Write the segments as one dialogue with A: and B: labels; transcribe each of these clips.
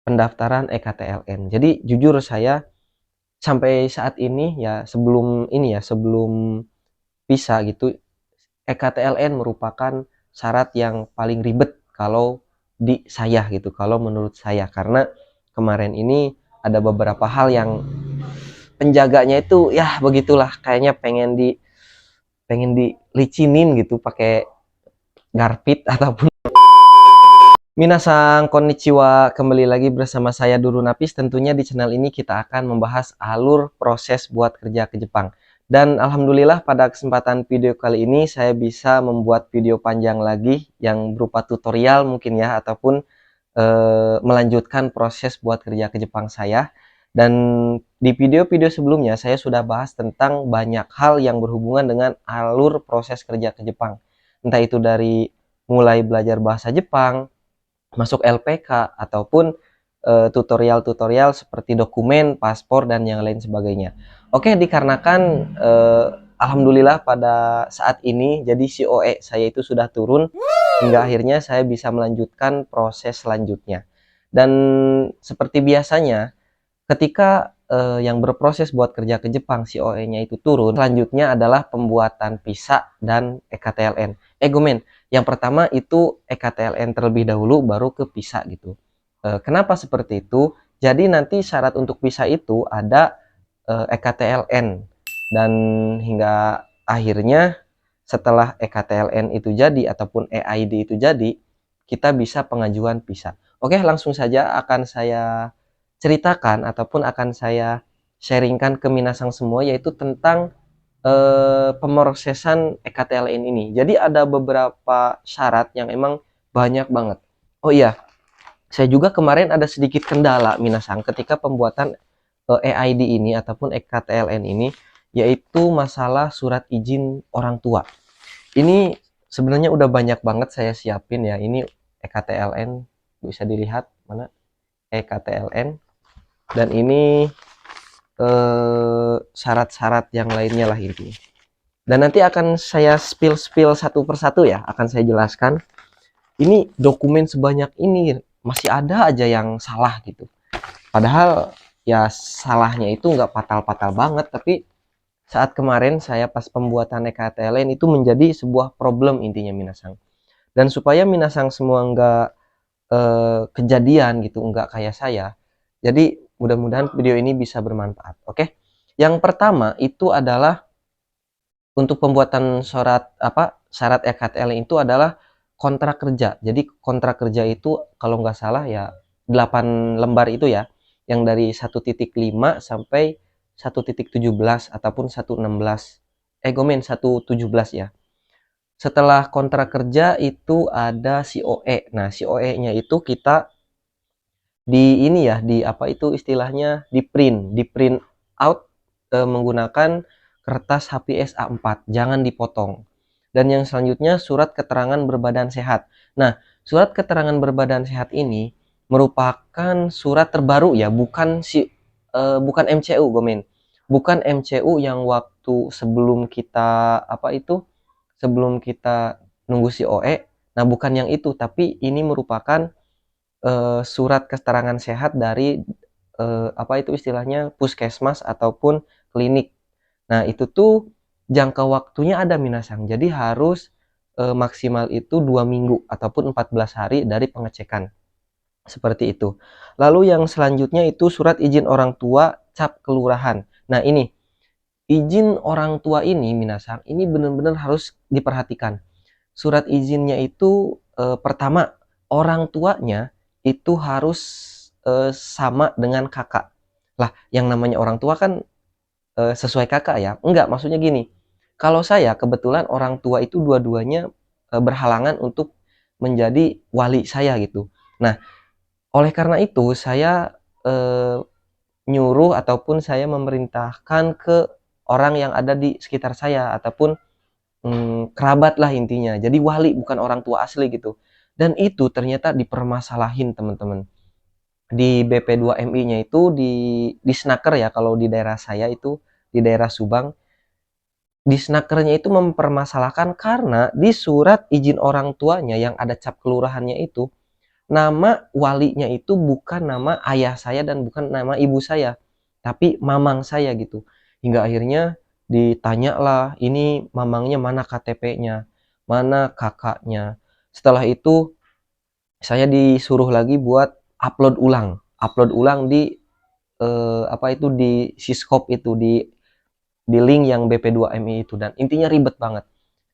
A: pendaftaran EKTLN. Jadi jujur saya sampai saat ini ya, sebelum visa gitu, EKTLN merupakan syarat yang paling ribet kalau di saya gitu, kalau menurut saya, karena kemarin ini ada beberapa hal yang penjaganya itu ya begitulah, kayaknya pengen dilicinin gitu pakai garpit ataupun. Minasang konnichiwa, kembali lagi bersama saya Duru Napis. Tentunya di channel ini kita akan membahas alur proses buat kerja ke Jepang. Dan alhamdulillah pada kesempatan video kali ini saya bisa membuat video panjang lagi yang berupa tutorial mungkin ya, ataupun melanjutkan proses buat kerja ke Jepang saya. Dan di video-video sebelumnya saya sudah bahas tentang banyak hal yang berhubungan dengan alur proses kerja ke Jepang. Entah itu dari mulai belajar bahasa Jepang, masuk LPK, ataupun tutorial-tutorial seperti dokumen, paspor, dan yang lain sebagainya. Oke, dikarenakan alhamdulillah pada saat ini jadi COE saya itu sudah turun, hingga akhirnya saya bisa melanjutkan proses selanjutnya. Dan seperti biasanya ketika yang berproses buat kerja ke Jepang COE-nya itu turun, selanjutnya adalah pembuatan visa dan EKTLN. Gomen, yang pertama itu EKTLN terlebih dahulu, baru ke visa gitu. Kenapa seperti itu? Jadi nanti syarat untuk visa itu ada EKTLN, dan hingga akhirnya setelah EKTLN itu jadi ataupun EID itu jadi, kita bisa pengajuan visa. Oke, langsung saja akan saya ceritakan ataupun akan saya sharingkan ke minasang semua, yaitu tentang pemrosesan EKTLN ini. Jadi ada beberapa syarat yang emang banyak banget. Oh iya, saya juga kemarin ada sedikit kendala minasang ketika pembuatan EID ini ataupun EKTLN ini, yaitu masalah surat izin orang tua. Ini sebenarnya udah banyak banget saya siapin ya. Ini EKTLN, bisa dilihat mana EKTLN, dan ini syarat-syarat yang lainnya lah intinya. Dan nanti akan saya spill satu persatu ya, akan saya jelaskan. Ini dokumen sebanyak ini masih ada aja yang salah gitu. Padahal ya salahnya itu nggak fatal-fatal banget, tapi saat kemarin saya pas pembuatan EKTLN itu menjadi sebuah problem intinya minasang. Dan supaya minasang semua nggak kejadian gitu, nggak kayak saya, jadi mudah-mudahan video ini bisa bermanfaat. Oke, yang pertama itu adalah untuk pembuatan syarat EKTLN itu adalah kontrak kerja. Jadi kontrak kerja itu kalau nggak salah ya 8 lembar itu ya, yang dari 1.5 sampai 1.17 ataupun 1.16, gomen 1.17 ya. Setelah kontrak kerja itu ada COE. Nah, COE-nya itu kita di ini ya, di apa itu istilahnya, di print out menggunakan kertas HPS A4, jangan dipotong. Dan yang selanjutnya surat keterangan berbadan sehat. Nah, surat keterangan berbadan sehat ini merupakan surat terbaru ya, bukan MCU, Gomen. Bukan MCU yang waktu sebelum kita sebelum kita nunggu COE. Nah, bukan yang itu, tapi ini merupakan surat keterangan sehat dari istilahnya puskesmas ataupun klinik. Nah, itu tuh jangka waktunya ada minasang. Jadi harus maksimal itu 2 minggu ataupun 14 hari dari pengecekan. Seperti itu. Lalu yang selanjutnya itu surat izin orang tua cap kelurahan. Nah, ini izin orang tua ini minasang, ini benar-benar harus diperhatikan. Surat izinnya itu pertama, orang tuanya itu harus sama dengan kakak. Lah, yang namanya orang tua kan sesuai kakak ya? Enggak, maksudnya gini. Kalau saya kebetulan orang tua itu dua-duanya berhalangan untuk menjadi wali saya gitu. Nah, oleh karena itu saya nyuruh ataupun saya memerintahkan ke orang yang ada di sekitar saya ataupun kerabat lah intinya. Jadi wali, bukan orang tua asli gitu. Dan itu ternyata dipermasalahin teman-teman. Di BP2MI-nya itu di Snaker ya, kalau di daerah saya itu di daerah Subang. Di Snakernya itu mempermasalahkan karena di surat izin orang tuanya yang ada cap kelurahannya itu Nama walinya itu bukan nama ayah saya dan bukan nama ibu saya, tapi mamang saya gitu. Hingga akhirnya ditanyalah, ini mamangnya mana KTP-nya, mana kakaknya. Setelah itu saya disuruh lagi buat upload ulang di apa itu di Siskop itu di link yang BP2MI itu, dan intinya ribet banget.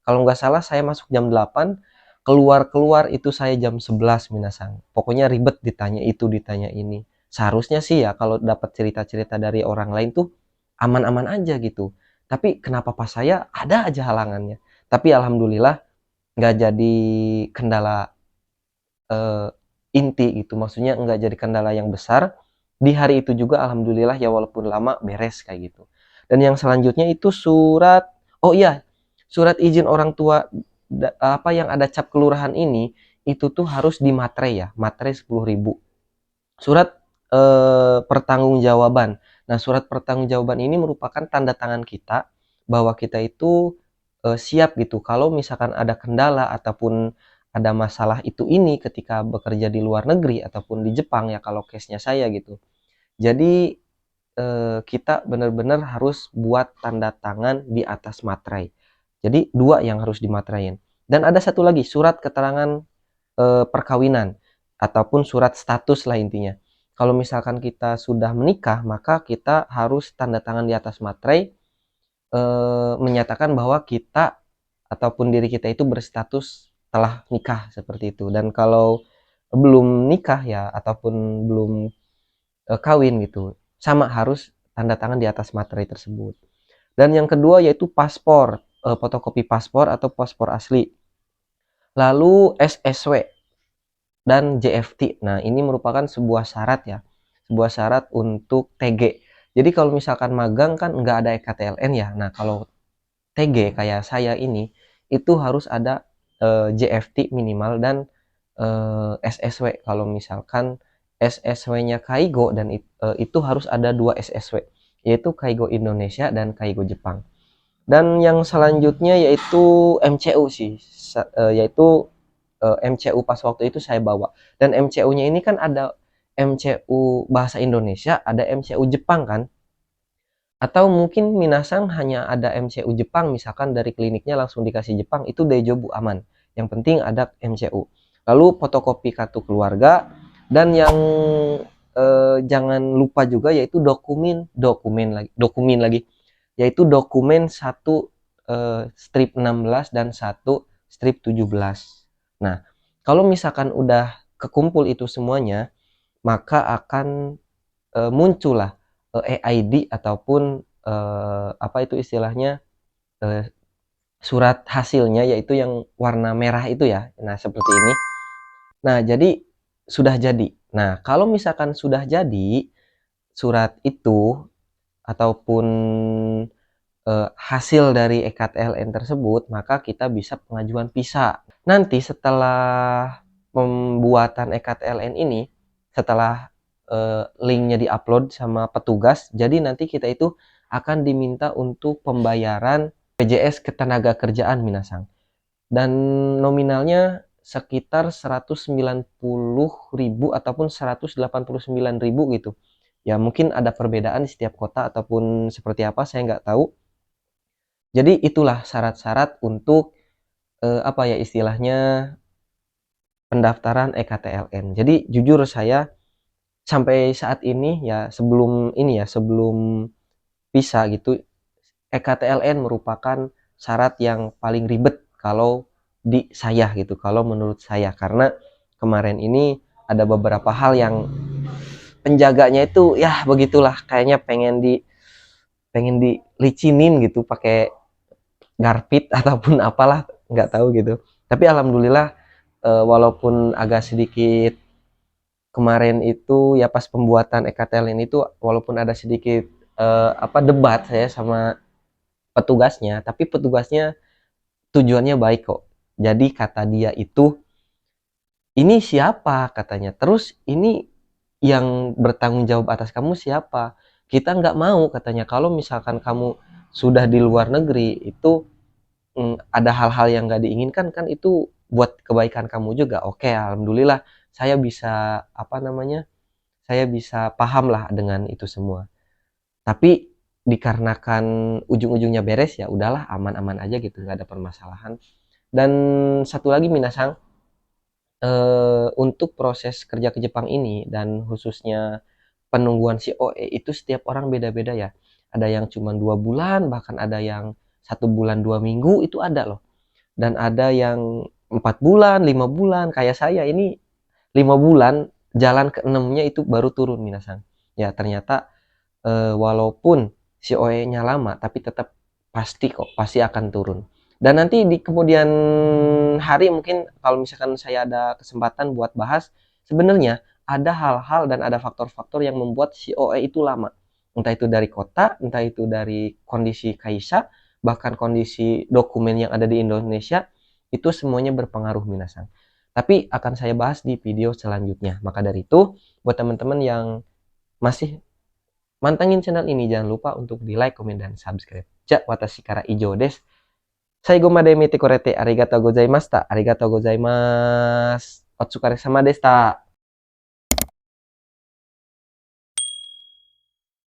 A: Kalau nggak salah saya masuk jam 8, keluar itu saya jam 11 minasang. Pokoknya ribet, ditanya itu, ditanya ini. Seharusnya sih ya kalau dapat cerita-cerita dari orang lain tuh aman-aman aja gitu. Tapi kenapa pas saya ada aja halangannya. Tapi alhamdulillah nggak jadi kendala eh, inti gitu. Maksudnya nggak jadi kendala yang besar. Di hari itu juga alhamdulillah ya walaupun lama beres kayak gitu. Dan yang selanjutnya itu surat, oh iya, surat izin orang tua apa yang ada cap kelurahan ini itu tuh harus dimaterai ya, materai 10.000. Surat pertanggungjawaban. Nah, surat pertanggungjawaban ini merupakan tanda tangan kita bahwa kita itu siap gitu. Kalau misalkan ada kendala ataupun ada masalah itu ini ketika bekerja di luar negeri ataupun di Jepang ya kalau case-nya saya gitu. Jadi kita benar-benar harus buat tanda tangan di atas materai. Jadi dua yang harus dimaterain. Dan ada satu lagi surat keterangan perkawinan ataupun surat status lah intinya. Kalau misalkan kita sudah menikah, maka kita harus tanda tangan di atas materai menyatakan bahwa kita ataupun diri kita itu berstatus telah nikah seperti itu. Dan kalau belum nikah ya ataupun belum kawin gitu, sama harus tanda tangan di atas materai tersebut. Dan yang kedua yaitu paspor, fotokopi paspor atau paspor asli. Lalu SSW dan JFT. Nah, ini merupakan sebuah syarat ya, sebuah syarat untuk TG. Jadi kalau misalkan magang kan nggak ada EKTLN ya. Nah, kalau TG kayak saya ini itu harus ada JFT minimal dan SSW. Kalau misalkan SSW-nya Kaigo dan itu harus ada 2 SSW, yaitu Kaigo Indonesia dan Kaigo Jepang. Dan yang selanjutnya yaitu MCU sih, yaitu MCU pas waktu itu saya bawa. Dan MCU-nya ini kan ada MCU bahasa Indonesia, ada MCU Jepang kan? Atau mungkin minasang hanya ada MCU Jepang, misalkan dari kliniknya langsung dikasih Jepang, itu Daijobu aman. Yang penting ada MCU. Lalu fotokopi kartu keluarga, dan yang jangan lupa juga yaitu dokumen lagi, yaitu dokumen satu strip 16 dan satu strip 17. Nah, kalau misalkan udah kekumpul itu semuanya, maka akan muncullah EID ataupun apa itu istilahnya surat hasilnya, yaitu yang warna merah itu ya. Nah, seperti ini. Nah, jadi sudah jadi. Nah, kalau misalkan sudah jadi surat itu ataupun hasil dari EKTLN tersebut, maka kita bisa pengajuan visa. Nanti setelah pembuatan EKTLN ini, setelah linknya diupload sama petugas, jadi nanti kita itu akan diminta untuk pembayaran BPJS Ketenagakerjaan minasang. Dan nominalnya sekitar 190.000 ataupun 189.000 gitu. Ya mungkin ada perbedaan di setiap kota ataupun seperti apa saya nggak tahu. Jadi itulah syarat-syarat untuk apa ya istilahnya pendaftaran EKTLN. Jadi jujur saya sampai saat ini ya sebelum visa gitu, EKTLN merupakan syarat yang paling ribet kalau di saya gitu, kalau menurut saya, karena kemarin ini ada beberapa hal yang penjaganya itu ya begitulah, kayaknya pengen dilicinin gitu pakai garpit ataupun apalah nggak tahu gitu. Tapi alhamdulillah walaupun agak sedikit kemarin itu ya pas pembuatan EKTLN itu walaupun ada sedikit apa debat saya sama petugasnya, tapi petugasnya tujuannya baik kok. Jadi kata dia itu, ini siapa katanya, terus ini yang bertanggung jawab atas kamu siapa, kita nggak mau katanya kalau misalkan kamu sudah di luar negeri itu ada hal-hal yang nggak diinginkan kan itu buat kebaikan kamu juga. Oke, alhamdulillah saya bisa apa namanya, saya bisa paham lah dengan itu semua. Tapi dikarenakan ujung-ujungnya beres, ya udahlah, aman-aman aja gitu, nggak ada permasalahan. Dan satu lagi Minasang, untuk proses kerja ke Jepang ini dan khususnya penungguan COE itu setiap orang beda-beda ya. Ada yang cuma 2 bulan, bahkan ada yang 1 bulan 2 minggu itu ada loh. Dan ada yang 4 bulan, 5 bulan. Kayak saya ini 5 bulan, jalan ke enamnya itu baru turun Minasang. Ya ternyata walaupun COE-nya lama, tapi tetap pasti kok, pasti akan turun. Dan nanti di kemudian hari mungkin kalau misalkan saya ada kesempatan buat bahas, sebenarnya ada hal-hal dan ada faktor-faktor yang membuat COE itu lama. Entah itu dari kota, entah itu dari kondisi kaisa, bahkan kondisi dokumen yang ada di Indonesia, itu semuanya berpengaruh Minasang. Tapi akan saya bahas di video selanjutnya. Maka dari itu, buat teman-teman yang masih mantengin channel ini, jangan lupa untuk di like, komen, dan subscribe. Ja, watashi kara ijo desu. Saigo made mite korete arigatou gozaimashita. Arigatou gozaimasu. Otsukare sama deshita.